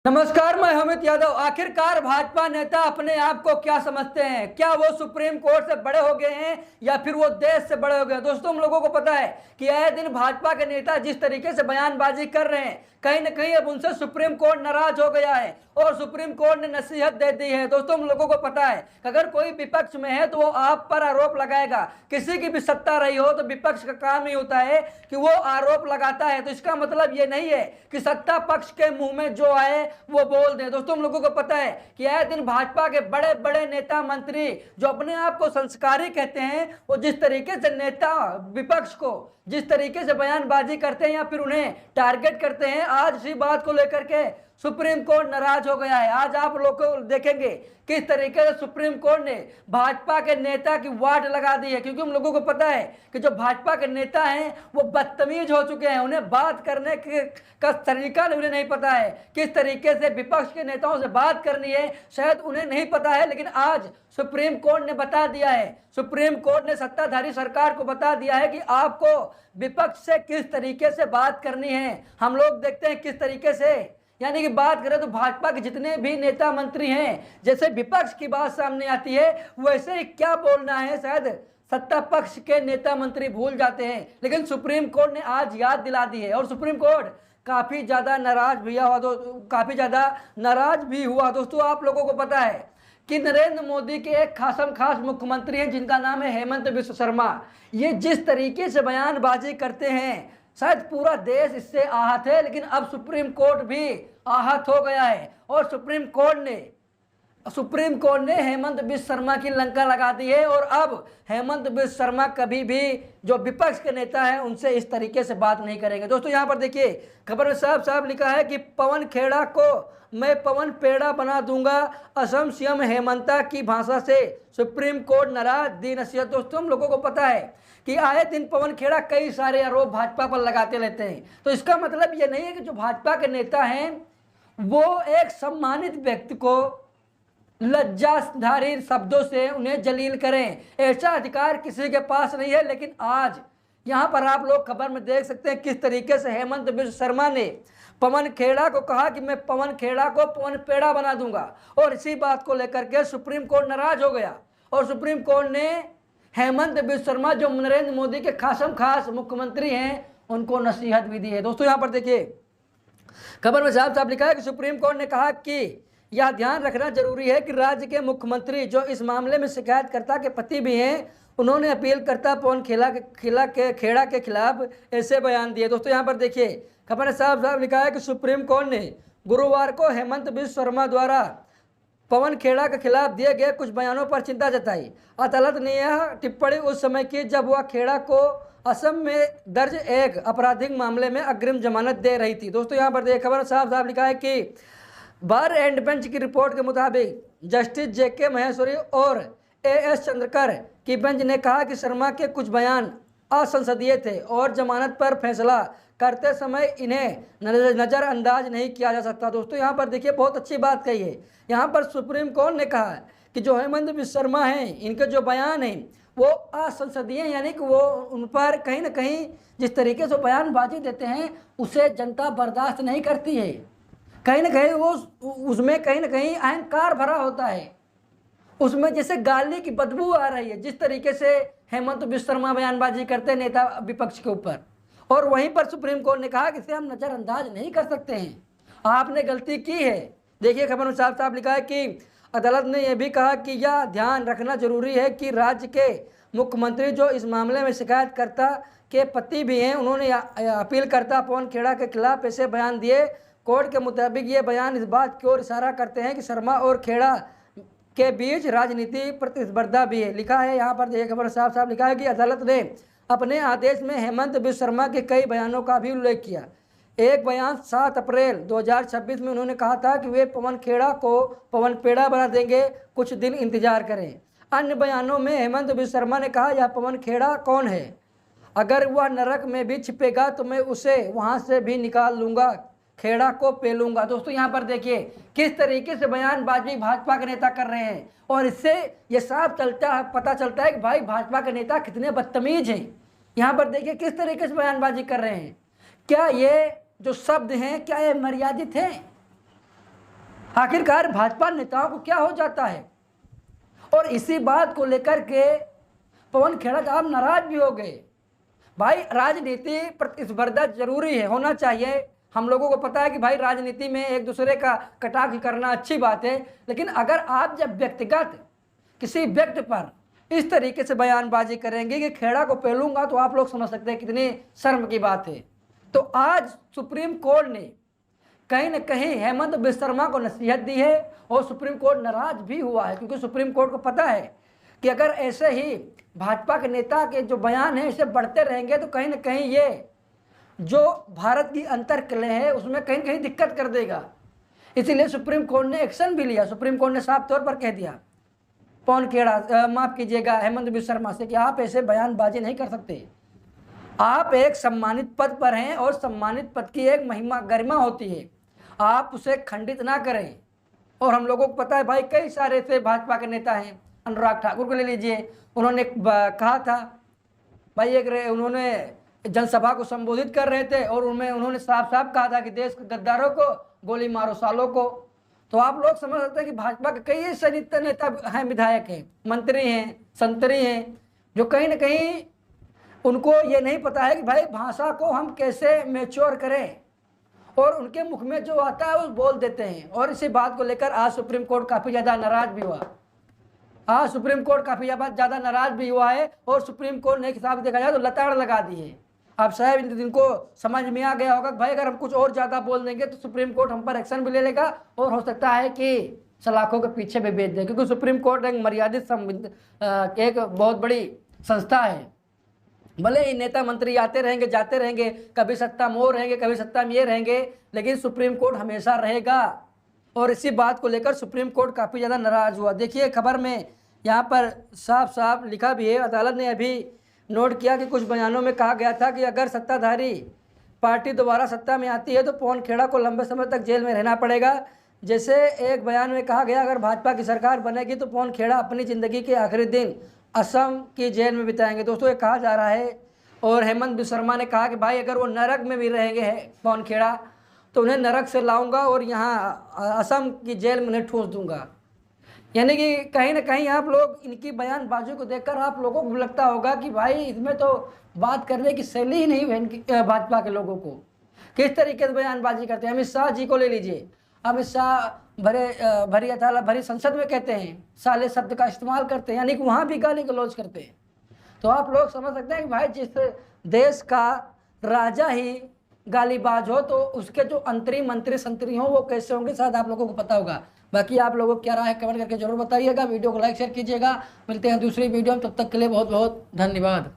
नमस्कार, मैं अमित यादव। आखिरकार भाजपा नेता अपने आप को क्या समझते हैं? क्या वो सुप्रीम कोर्ट से बड़े हो गए हैं या फिर वो देश से बड़े हो गए हैं? दोस्तों, हम लोगों को पता है कि आए दिन भाजपा के नेता जिस तरीके से बयानबाजी कर रहे हैं, कहीं ना कहीं अब उनसे सुप्रीम कोर्ट नाराज हो गया है और सुप्रीम कोर्ट ने नसीहत दे दी है। दोस्तों, हम लोगों को पता है कि अगर कोई विपक्ष में है तो वो आप पर आरोप लगाएगा। किसी की भी सत्ता रही हो तो विपक्ष का काम ही होता है कि वो आरोप लगाता है। तो इसका मतलब ये नहीं है कि सत्ता पक्ष के मुंह में जो आए वो बोल दे। दोस्तों, हम लोगों को पता है कि आए दिन भाजपा के बड़े बड़े नेता मंत्री जो अपने आप को संस्कारी कहते हैं, वो जिस तरीके से नेता विपक्ष को जिस तरीके से बयानबाजी करते हैं या फिर उन्हें टारगेट करते हैं, आज इसी बात को लेकर के सुप्रीम कोर्ट नाराज हो गया है। आज आप लोग को देखेंगे किस तरीके से सुप्रीम कोर्ट ने भाजपा के नेता की वाट लगा दी है, क्योंकि हम लोगों को पता है कि जो भाजपा के नेता हैं वो बदतमीज हो चुके हैं। उन्हें बात करने का तरीका उन्हें नहीं पता है, किस तरीके से विपक्ष के नेताओं से बात करनी है शायद उन्हें नहीं पता है। लेकिन आज सुप्रीम कोर्ट ने बता दिया है, सुप्रीम कोर्ट ने सत्ताधारी सरकार को बता दिया है कि आपको विपक्ष से किस तरीके से बात करनी है। हम लोग देखते हैं किस तरीके से, यानी कि बात करें तो भाजपा के जितने भी नेता मंत्री हैं, जैसे विपक्ष की बात सामने आती है वैसे ही क्या बोलना है शायद सत्ता पक्ष के नेता मंत्री भूल जाते हैं। लेकिन सुप्रीम कोर्ट ने आज याद दिला दी है और सुप्रीम कोर्ट काफी ज्यादा नाराज भी हुआ। दोस्तों, आप लोगों को पता है कि नरेंद्र मोदी के एक खास मुख्यमंत्री हैं जिनका नाम है हेमंत बिश्व शर्मा। ये जिस तरीके से बयानबाजी करते हैं शायद पूरा देश इससे आहत है, लेकिन अब सुप्रीम कोर्ट भी आहत हो गया है और सुप्रीम कोर्ट ने हेमंत बिश्व शर्मा की लंका लगा दी है। और अब हेमंत बिश्व शर्मा कभी भी जो विपक्ष के नेता हैं उनसे इस तरीके से बात नहीं करेंगे। दोस्तों, यहाँ पर देखिए खबर में साफ साफ लिखा है कि पवन खेड़ा को मैं पवन पेड़ा बना दूंगा, असम सीएम हेमंता की भाषा से सुप्रीम कोर्ट नाराज, दी नसीहत। दोस्तों, हम लोगों को पता है कि आए दिन पवन खेड़ा कई सारे आरोप भाजपा पर लगाते रहते हैं। तो इसका मतलब ये नहीं है कि जो भाजपा के नेता हैं वो एक सम्मानित व्यक्ति को लज्जाधारी शब्दों से उन्हें जलील करें, ऐसा अधिकार किसी के पास नहीं है। लेकिन आज यहाँ पर आप लोग खबर में देख सकते हैं किस तरीके से हेमंत बिश्व शर्मा ने पवन खेड़ा को कहा कि मैं पवन खेड़ा को पवन पेड़ा बना दूंगा। और इसी बात को लेकर के सुप्रीम कोर्ट नाराज हो गया और सुप्रीम कोर्ट ने हेमंत बिश्व शर्मा जो नरेंद्र मोदी के खास मुख्यमंत्री हैं उनको नसीहत भी दी है। दोस्तों, यहाँ पर देखिए खबर में साफ साफ लिखा है कि सुप्रीम कोर्ट ने कहा कि यह ध्यान रखना जरूरी है कि राज्य के मुख्यमंत्री जो इस मामले में शिकायतकर्ता के पति भी हैं, उन्होंने अपीलकर्ता पवन खेड़ा के खिलाफ ऐसे बयान दिए। दोस्तों, यहाँ पर देखिए खबर में साफ साफ लिखा है कि सुप्रीम कोर्ट ने गुरुवार को हेमंत बिश्व शर्मा द्वारा पवन खेड़ा के खिलाफ दिए गए कुछ बयानों पर चिंता जताई। अदालत ने यह टिप्पणी उस समय की जब वह खेड़ा को असम में दर्ज एक आपराधिक मामले में अग्रिम जमानत दे रही थी। दोस्तों, यहाँ पर देखिए खबर साफ साफ लिखा है कि बार एंड बेंच की रिपोर्ट के मुताबिक जस्टिस जेके महेश्वरी और एएस चंद्रकर की बेंच ने कहा कि शर्मा के कुछ बयान असंसदीय थे और जमानत पर फैसला करते समय इन्हें नज़रअंदाज नहीं किया जा सकता। दोस्तों, यहाँ पर देखिए बहुत अच्छी बात कही है। यहाँ पर सुप्रीम कोर्ट ने कहा कि जो हेमंत बिश्व शर्मा हैं इनके जो बयान हैं वो असंसदीय हैं, यानी कि वो उन पर कहीं ना कहीं जिस तरीके से बयानबाजी देते हैं उसे जनता बर्दाश्त नहीं करती है। कहीं ना कहीं वो उसमें कहीं ना कहीं अहंकार भरा होता है, उसमें जैसे गाली की बदबू आ रही है जिस तरीके से हेमंत बिश्व शर्मा बयानबाजी करते हैं नेता विपक्ष के ऊपर। और वहीं पर सुप्रीम कोर्ट ने कहा कि इसे हम नज़रअंदाज नहीं कर सकते हैं, आपने गलती की है। देखिए खबर में साफ साफ लिखा है कि अदालत ने यह भी कहा कि यह ध्यान रखना जरूरी है कि राज्य के मुख्यमंत्री जो इस मामले में शिकायतकर्ता के पति भी हैं, उन्होंने अपीलकर्ता पवन खेड़ा के खिलाफ ऐसे बयान दिए। कोर्ट के मुताबिक ये बयान इस बात की ओर इशारा करते हैं कि शर्मा और खेड़ा के बीच राजनीति प्रतिस्पर्धा भी है। लिखा है यहाँ पर देखिए खबर साफ साफ लिखा है कि अदालत ने अपने आदेश में हेमंत बिश्व शर्मा के कई बयानों का भी उल्लेख किया। एक बयान 7 अप्रैल 2026 में उन्होंने कहा था कि वे पवन खेड़ा को पवन पेड़ा बना देंगे, कुछ दिन इंतजार करें। अन्य बयानों में हेमंत बिश्व शर्मा ने कहा यह पवन खेड़ा कौन है, अगर वह नरक में भी छिपेगा तो मैं उसे वहां से भी निकाल लूंगा, खेड़ा को पेलूंगा। दोस्तों, यहाँ पर देखिए किस तरीके से बयानबाजी भाजपा के नेता कर रहे हैं और इससे ये साफ पता चलता है कि भाई भाजपा के नेता कितने बदतमीज हैं। यहाँ पर देखिए किस तरीके से बयानबाजी कर रहे हैं। क्या ये जो शब्द हैं क्या ये मर्यादित हैं? आखिरकार भाजपा नेताओं को क्या हो जाता है। और इसी बात को लेकर के पवन खेड़ा साहब नाराज भी हो गए। भाई राजनीति प्रतिस्पर्धा जरूरी है, होना चाहिए। हम लोगों को पता है कि भाई राजनीति में एक दूसरे का कटाक्ष करना अच्छी बात है, लेकिन अगर आप जब व्यक्तिगत किसी व्यक्ति पर इस तरीके से बयानबाजी करेंगे कि खेड़ा को पेलूंगा, तो आप लोग समझ सकते हैं कितनी शर्म की बात है। तो आज सुप्रीम कोर्ट ने कहीं न कहीं हेमंत बिस्वा शर्मा को नसीहत दी है और सुप्रीम कोर्ट नाराज भी हुआ है, क्योंकि सुप्रीम कोर्ट को पता है कि अगर ऐसे ही भाजपा के नेता के जो बयान है इसे बढ़ते रहेंगे तो कहीं न कहीं ये जो भारत की अंतर्कलह है उसमें कहीं न कहीं दिक्कत कर देगा। इसीलिए सुप्रीम कोर्ट ने एक्शन भी लिया। सुप्रीम कोर्ट ने साफ तौर पर कह दिया पवन खेड़ा, माफ कीजिएगा, हेमंत बिस्वा शर्मा से कि आप ऐसे बयानबाजी नहीं कर सकते। आप एक सम्मानित पद पर हैं और सम्मानित पद की एक महिमा गरिमा होती है, आप उसे खंडित ना करें। और हम लोगों को पता है भाई कई सारे ऐसे भाजपा के नेता हैं, अनुराग ठाकुर को ले लीजिए, उन्होंने कहा था भाई उन्होंने जनसभा को संबोधित कर रहे थे और उन्होंने साफ साफ कहा था कि देश के गद्दारों को गोली मारो सालों को। तो आप लोग समझ सकते हैं कि भाजपा के कई ऐसे नेता हैं, विधायक हैं, मंत्री हैं, संतरी हैं, जो कहीं ना कहीं उनको ये नहीं पता है कि भाई भाषा को हम कैसे मैच्योर करें, और उनके मुख में जो आता है वो बोल देते हैं। और इसी बात को लेकर आज सुप्रीम कोर्ट काफ़ी ज़्यादा नाराज भी हुआ। आज सुप्रीम कोर्ट काफ़ी ज़्यादा नाराज भी हुआ है और सुप्रीम कोर्ट ने एक हिसाब देखा जाए तो लताड़ लगा दी है। अब शायद इनको समझ में आ गया होगा कि भाई अगर हम कुछ और ज़्यादा बोल देंगे तो सुप्रीम कोर्ट हम पर एक्शन भी ले लेगा और हो सकता है कि सलाखों के पीछे भी भेज दे, क्योंकि सुप्रीम कोर्ट एक मर्यादित एक बहुत बड़ी संस्था है। भले ही नेता मंत्री आते रहेंगे जाते रहेंगे, कभी सत्ता में वो रहेंगे, कभी सत्ता में ये रहेंगे, लेकिन सुप्रीम कोर्ट हमेशा रहेगा। और इसी बात को लेकर सुप्रीम कोर्ट काफ़ी ज़्यादा नाराज़ हुआ। देखिए खबर में यहाँ पर साफ साफ लिखा भी है, अदालत ने अभी नोट किया कि कुछ बयानों में कहा गया था कि अगर सत्ताधारी पार्टी दोबारा सत्ता में आती है तो पवन खेड़ा को लंबे समय तक जेल में रहना पड़ेगा। जैसे एक बयान में कहा गया अगर भाजपा की सरकार बनेगी तो पवन खेड़ा अपनी ज़िंदगी के आखिरी दिन असम की जेल में बिताएंगे। दोस्तों ये कहा जा रहा है। और हेमंत बिस्वा शर्मा ने कहा कि भाई अगर वो नरक में भी रहेंगे पवन खेड़ा तो उन्हें नरक से लाऊंगा और यहाँ असम की जेल में उन्हें ठूंस दूंगा। यानी कि कहीं ना कहीं आप लोग इनकी बयानबाजी को देखकर आप लोगों को लगता होगा कि भाई इसमें तो बात करने की शैली ही नहीं है इनकी, भाजपा के लोगों को किस तरीके से बयानबाजी करते हैं। अमित शाह जी को ले लीजिए, अमित शाह भरी संसद में कहते हैं, साले शब्द का इस्तेमाल करते हैं, यानी कि वहाँ भी गाली गलौज करते हैं। तो आप लोग समझ सकते हैं कि भाई जिस देश का राजा ही गालीबाज हो तो उसके जो अंतरिम मंत्री संतरी हो वो कैसे होंगे, शायद आप लोगों को पता होगा। बाकी आप लोगों को क्या राय है कमेंट करके जरूर बताइएगा। वीडियो को लाइक शेयर कीजिएगा। मिलते हैं दूसरी वीडियो में, तब तक के लिए बहुत बहुत धन्यवाद।